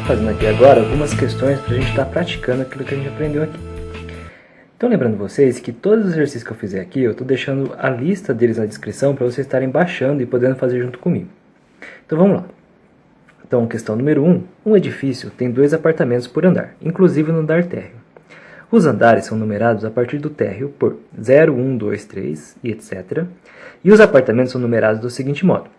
fazendo aqui agora algumas questões para a gente estar praticando aquilo que a gente aprendeu aqui. Então lembrando vocês que todos os exercícios que eu fizer aqui, eu estou deixando a lista deles na descrição para vocês estarem baixando e podendo fazer junto comigo. Então vamos lá. Então questão número 1. Um edifício tem 2 apartamentos por andar, inclusive no andar térreo. Os andares são numerados a partir do térreo por 0, 1, 2, 3 e etc. E os apartamentos são numerados do seguinte modo.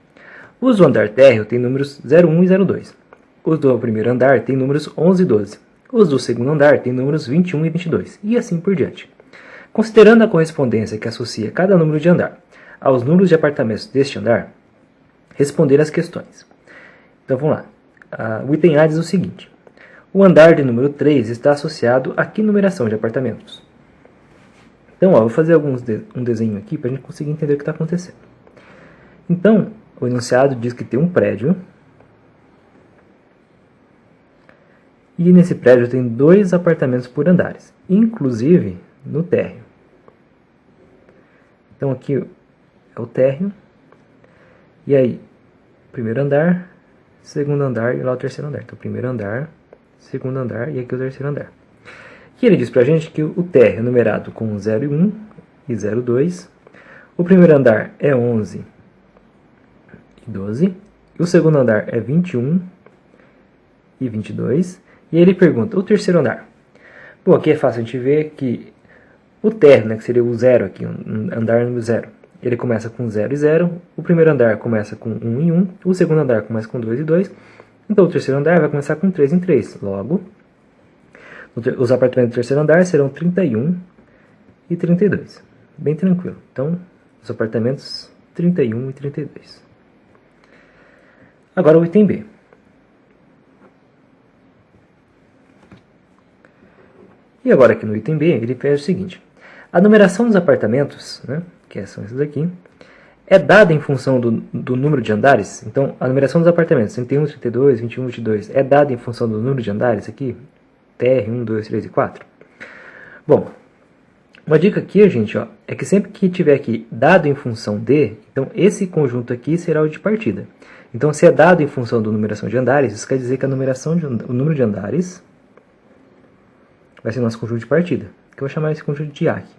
Os do andar térreo têm números 01 e 02. Os do primeiro andar têm números 11 e 12. Os do segundo andar têm números 21 e 22. E assim por diante. Considerando a correspondência que associa cada número de andar aos números de apartamentos deste andar, responder as questões. Então vamos lá. O item A diz o seguinte. O andar de número 3 está associado a que numeração de apartamentos? Então, vou fazer um desenho aqui para a gente conseguir entender o que está acontecendo. Então, o enunciado diz que tem um prédio. E nesse prédio tem 2 apartamentos por andares, inclusive no térreo. Então aqui é o térreo. E aí, primeiro andar, segundo andar e lá o terceiro andar. Então primeiro andar, segundo andar e aqui o terceiro andar. E ele diz pra gente que o térreo é numerado com 0 e 1 e 0 e 2. O primeiro andar é 11 e 12. E o segundo andar é 21 e 22. E aí ele pergunta, o terceiro andar? Bom, aqui é fácil a gente ver que o térreo, né, que seria o 0 aqui, andar número 0, ele começa com 0 e 0, o primeiro andar começa com 1 e 1, o segundo andar começa com 2 e 2, então o terceiro andar vai começar com 3 em 3. Logo, os apartamentos do terceiro andar serão 31 e 32. Bem tranquilo. Então, os apartamentos 31 e 32. Agora o item B. E agora aqui no item B, ele fez o seguinte. A numeração dos apartamentos, né, que são esses aqui, é dada em função do número de andares. Então, a numeração dos apartamentos, 31, 32, 21, 22, é dada em função do número de andares aqui? TR, 1, 2, 3 e 4. Bom, uma dica aqui, gente, ó, é que sempre que tiver aqui dado em função de, então esse conjunto aqui será o de partida. Então, se é dado em função da numeração de andares, isso quer dizer que o número de andares vai ser o nosso conjunto de partida, que eu vou chamar esse conjunto de A aqui.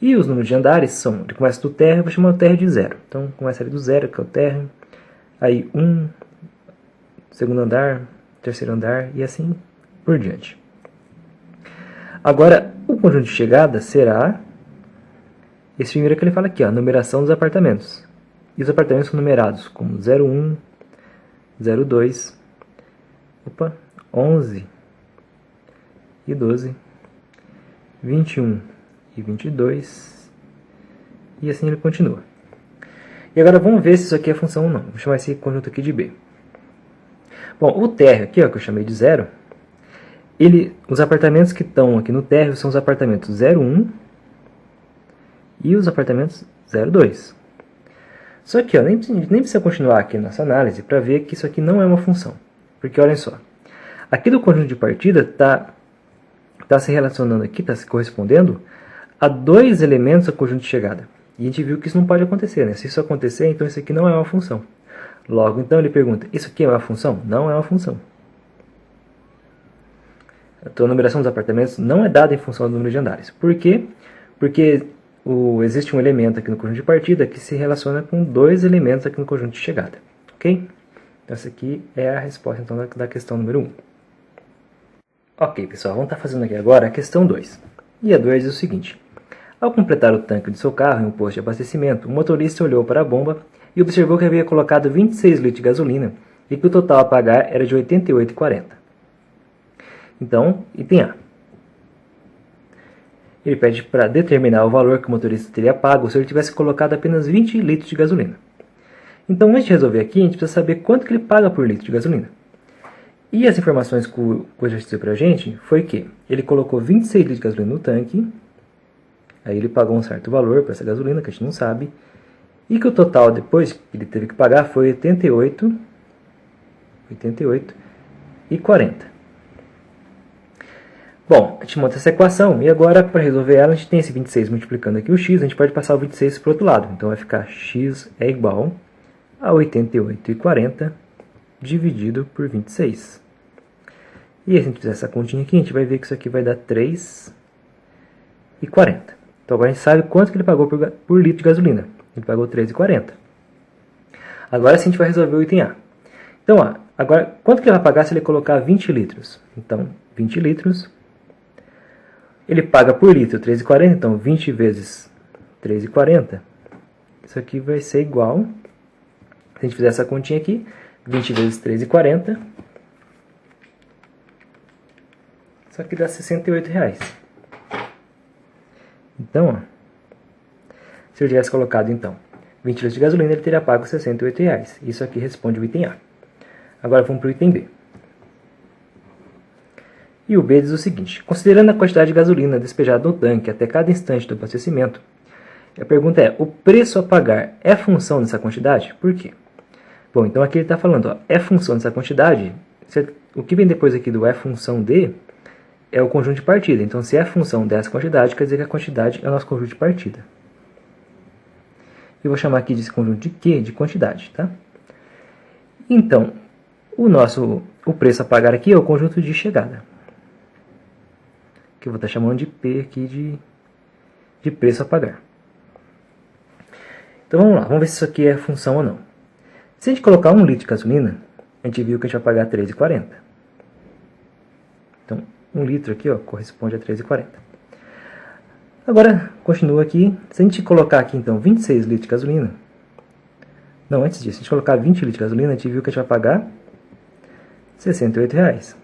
E os números de andares são, ele começa do térreo, eu vou chamar o térreo de 0. Então, começa ali do 0, que é o térreo, aí 1, segundo andar, terceiro andar, e assim por diante. Agora, o conjunto de chegada será esse primeiro que ele fala aqui, ó, a numeração dos apartamentos. E os apartamentos são numerados como 01, 02, 11 e 12, 21 e 22, e assim ele continua. E agora vamos ver se isso aqui é função ou não. Vou chamar esse conjunto aqui de B. Bom, o térreo aqui, ó, que eu chamei de 0, os apartamentos que estão aqui no térreo são os apartamentos 01 e os apartamentos 02. Só que ó, nem precisa continuar aqui nessa análise para ver que isso aqui não é uma função. Porque olhem só, aqui do conjunto de partida está se relacionando aqui, está se correspondendo a 2 elementos do conjunto de chegada. E a gente viu que isso não pode acontecer, né? Se isso acontecer, então isso aqui não é uma função. Logo, então ele pergunta, isso aqui é uma função? Não é uma função. Então, a numeração dos apartamentos não é dada em função do número de andares. Por quê? Porque existe um elemento aqui no conjunto de partida que se relaciona com 2 elementos aqui no conjunto de chegada. Ok? Então, essa aqui é a resposta então, da questão número 1. Ok, pessoal, vamos estar fazendo aqui agora a questão 2. E a 2 é o seguinte. Ao completar o tanque de seu carro em um posto de abastecimento, o motorista olhou para a bomba e observou que havia colocado 26 litros de gasolina e que o total a pagar era de R$ 88,40. Então, item A. Ele pede para determinar o valor que o motorista teria pago se ele tivesse colocado apenas 20 litros de gasolina. Então, antes de resolver aqui, a gente precisa saber quanto que ele paga por litro de gasolina. E as informações que o exercício deu para a gente foi que ele colocou 26 litros de gasolina no tanque, aí ele pagou um certo valor para essa gasolina, que a gente não sabe, e que o total depois que ele teve que pagar foi 88,40. Bom, a gente monta essa equação, e agora para resolver ela a gente tem esse 26 multiplicando aqui o x, a gente pode passar o 26 para o outro lado, então vai ficar x é igual a 88,40 dividido por 26. E se a gente fizer essa continha aqui, a gente vai ver que isso aqui vai dar 3,40. Então agora a gente sabe quanto que ele pagou por litro de gasolina. Ele pagou 3,40. Agora sim a gente vai resolver o item A. Então, ó, agora quanto que ele vai pagar se ele colocar 20 litros? Então, 20 litros, ele paga por litro 3,40, então 20 vezes 3,40. Isso aqui vai ser igual, se a gente fizer essa continha aqui, 20 vezes 3,40, isso aqui dá R$68. Então, ó, se eu tivesse colocado, então, 20 litros de gasolina, ele teria pago R$68. Isso aqui responde o item A. Agora vamos para o item B. E o B diz o seguinte: considerando a quantidade de gasolina despejada no tanque até cada instante do abastecimento, a pergunta é, o preço a pagar é função dessa quantidade? Por quê? Bom, então aqui ele está falando, ó, é função dessa quantidade, o que vem depois aqui do é função de é o conjunto de partida. Então, se é função dessa quantidade, quer dizer que a quantidade é o nosso conjunto de partida. Eu vou chamar aqui desse conjunto de Q de quantidade, tá? Então, o preço a pagar aqui é o conjunto de chegada, que eu vou estar chamando de P aqui de preço a pagar. Então vamos lá, vamos ver se isso aqui é função ou não. Se a gente colocar 1 litro de gasolina, a gente viu que a gente vai pagar R$3,40. Então, 1 litro aqui, ó, corresponde a R$3,40. Agora, continua aqui. Se a gente colocar aqui, então, 26 litros de gasolina... Não, antes disso, se a gente colocar 20 litros de gasolina, a gente viu que a gente vai pagar R$68.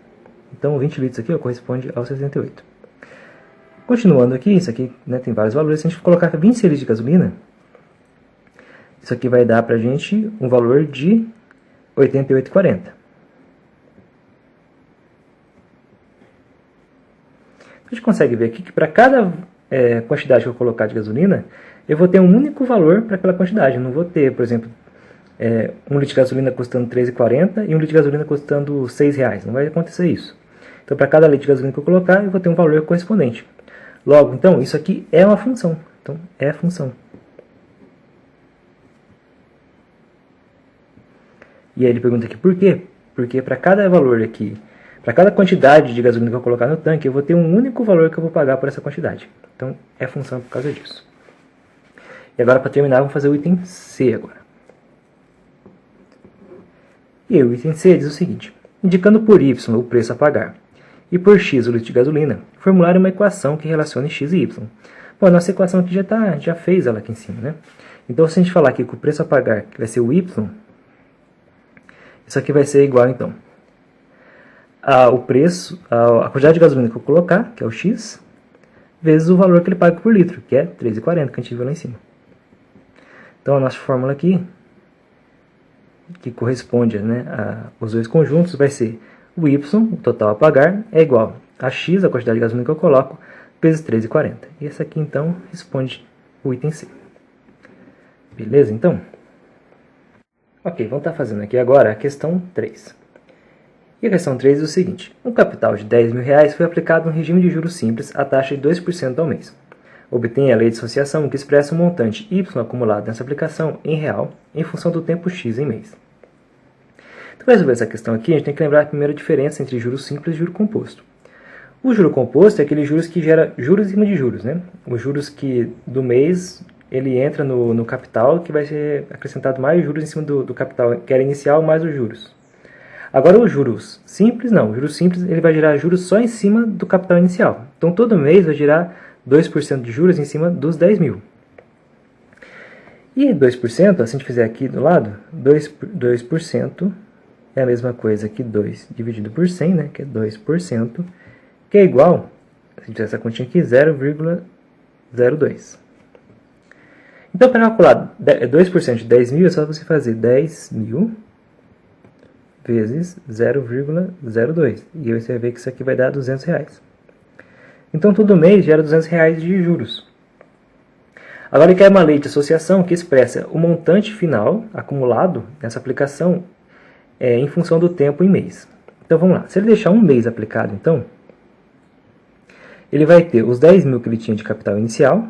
Então, 20 litros aqui, ó, corresponde aos 68. Continuando aqui, isso aqui, né, tem vários valores. Se a gente colocar 26 litros de gasolina, isso aqui vai dar pra gente um valor de R$88,40. A gente consegue ver aqui que para cada quantidade que eu colocar de gasolina, eu vou ter um único valor para aquela quantidade. Eu não vou ter, por exemplo, 1 litro de gasolina custando R$3,40 e 1 litro de gasolina custando R$6. Não vai acontecer isso. Então, para cada litro de gasolina que eu colocar, eu vou ter um valor correspondente. Logo, então, isso aqui é uma função. Então, é a função. E aí ele pergunta aqui por quê? Porque para cada valor aqui, para cada quantidade de gasolina que eu colocar no tanque, eu vou ter um único valor que eu vou pagar por essa quantidade. Então, é função por causa disso. E agora, para terminar, vamos fazer o item C agora. E aí, o item C diz o seguinte: indicando por Y o preço a pagar e por X o litro de gasolina, formular uma equação que relacione X e Y. Bom, a nossa equação aqui já fez ela aqui em cima, né? Então, se a gente falar aqui que o preço a pagar que vai ser o Y, isso aqui vai ser igual, então, o preço, a quantidade de gasolina que eu colocar, que é o X, vezes o valor que ele paga por litro, que é R$3,40, que a gente viu lá em cima. Então, a nossa fórmula aqui, que corresponde, né, os dois conjuntos, vai ser o Y, o total a pagar, é igual a X, a quantidade de gasolina que eu coloco, vezes R$3,40. E esse aqui, então, responde o item C. Beleza, então? Ok, vamos estar fazendo aqui agora a questão 3. E a questão 3 é o seguinte: um capital de R$10.000 foi aplicado no regime de juros simples à taxa de 2% ao mês. Obtenha a lei de associação que expressa o montante Y acumulado nessa aplicação em real em função do tempo X em mês. Então, para resolver essa questão aqui, a gente tem que lembrar a primeira diferença entre juros simples e juro composto. O juro composto é aquele juros que gera juros em cima de juros, né? Os juros que do mês ele entra no capital, que vai ser acrescentado mais juros em cima do capital, que era inicial, mais os juros. Agora, os juros simples, não. O juros simples ele vai gerar juros só em cima do capital inicial. Então, todo mês vai gerar 2% de juros em cima dos 10 mil. E 2%, se a gente fizer aqui do lado, 2% é a mesma coisa que 2 dividido por 100, né, que é 2%, que é igual, se a gente fizer essa continha aqui, 0,02. Então, para calcular 2% de 10 mil, é só você fazer 10 mil vezes 0,02. E aí você vai ver que isso aqui vai dar R$200. Então, todo mês gera R$200 de juros. Agora, ele quer uma lei de associação que expressa o montante final acumulado nessa aplicação em função do tempo em mês. Então, vamos lá. Se ele deixar um mês aplicado, então, ele vai ter os 10 mil que ele tinha de capital inicial,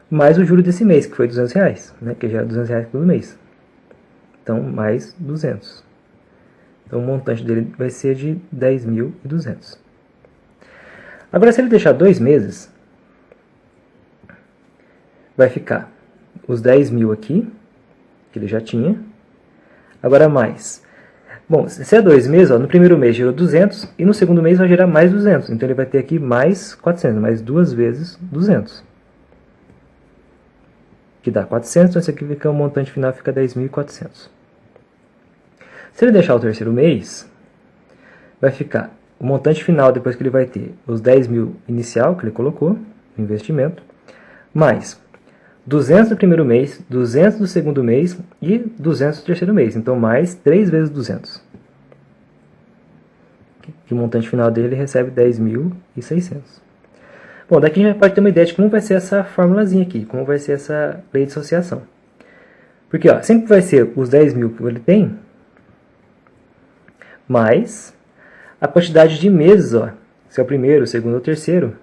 mais o juro desse mês, que foi R$200, né, que já é R$200 todo mês. Então, mais 200. Então o montante dele vai ser de 10.200. Agora, se ele deixar 2 meses, vai ficar os 10.000 aqui, que ele já tinha. Agora mais. Bom, se é 2 meses, ó, no primeiro mês gerou 200 e no segundo mês vai gerar mais 200. Então ele vai ter aqui mais 400, mais 2 vezes 200. Que dá 400, então esse aqui fica o montante final, fica 10.400. Se ele deixar o terceiro mês, vai ficar o montante final depois que ele vai ter os 10.000 inicial que ele colocou no investimento, mais 200 do primeiro mês, 200 do segundo mês e 200 do terceiro mês. Então, mais 3 vezes 200. Que o montante final dele recebe 10.600. Bom, daqui a gente pode ter uma ideia de como vai ser essa formulazinha aqui, como vai ser essa lei de associação. Porque ó, sempre vai ser os 10.000 que ele tem, mais a quantidade de meses, ó, se é o primeiro, o segundo ou o terceiro,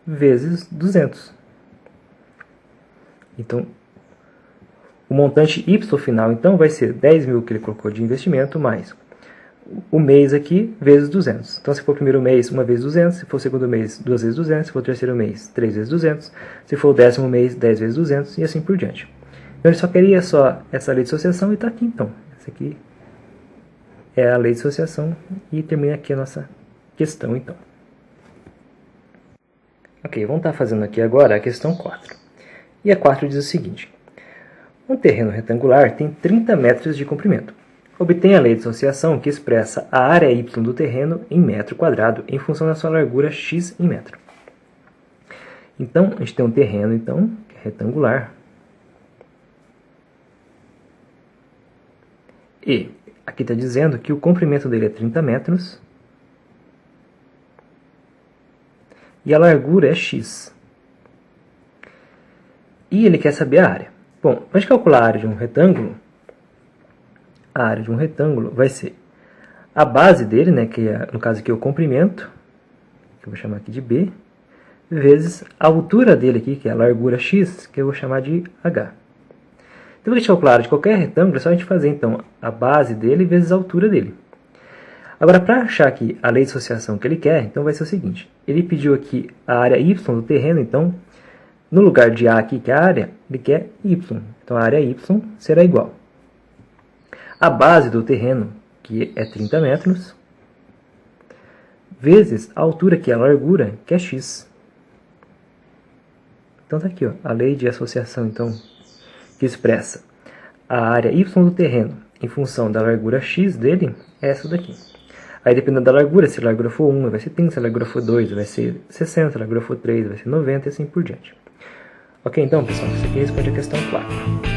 vezes 200. Então, o montante Y final, então, vai ser 10.000 que ele colocou de investimento, mais o mês aqui, vezes 200. Então, se for o primeiro mês, 1 vezes 200. Se for o segundo mês, 2 vezes 200. Se for o terceiro mês, 3 vezes 200. Se for o 10º mês, 10 vezes 200. E assim por diante. Então, ele só queria só essa lei de associação e está aqui, então. Essa aqui é a lei de associação e termina aqui a nossa questão, então. Ok, vamos estar fazendo aqui agora a questão 4. E a 4 diz o seguinte: um terreno retangular tem 30 metros de comprimento. Obtenha a lei de associação que expressa a área y do terreno em metro quadrado em função da sua largura x em metro. Então, a gente tem um terreno, então, que é retangular. E aqui está dizendo que o comprimento dele é 30 metros e a largura é x. E ele quer saber a área. Bom, para a gente calcular a área de um retângulo, a área de um retângulo vai ser a base dele, né, que é, no caso aqui é o comprimento, que eu vou chamar aqui de B, vezes a altura dele aqui, que é a largura x, que eu vou chamar de h. Então, para a gente calcular a área de qualquer retângulo, é só a gente fazer, então, a base dele vezes a altura dele. Agora, para achar aqui a lei de associação que ele quer, então vai ser o seguinte: ele pediu aqui a área y do terreno, então, no lugar de A aqui, que é a área, ele quer y. Então, a área y será igual a base do terreno, que é 30 metros, vezes a altura, que é a largura, que é x. Então, está aqui, ó, a lei de associação, então, que expressa a área y do terreno em função da largura x dele, é essa daqui. Aí, dependendo da largura, se a largura for 1, vai ser 30, se a largura for 2, vai ser 60, se a largura for 3, vai ser 90 e assim por diante. Ok, então, pessoal, isso aqui responde a questão 4.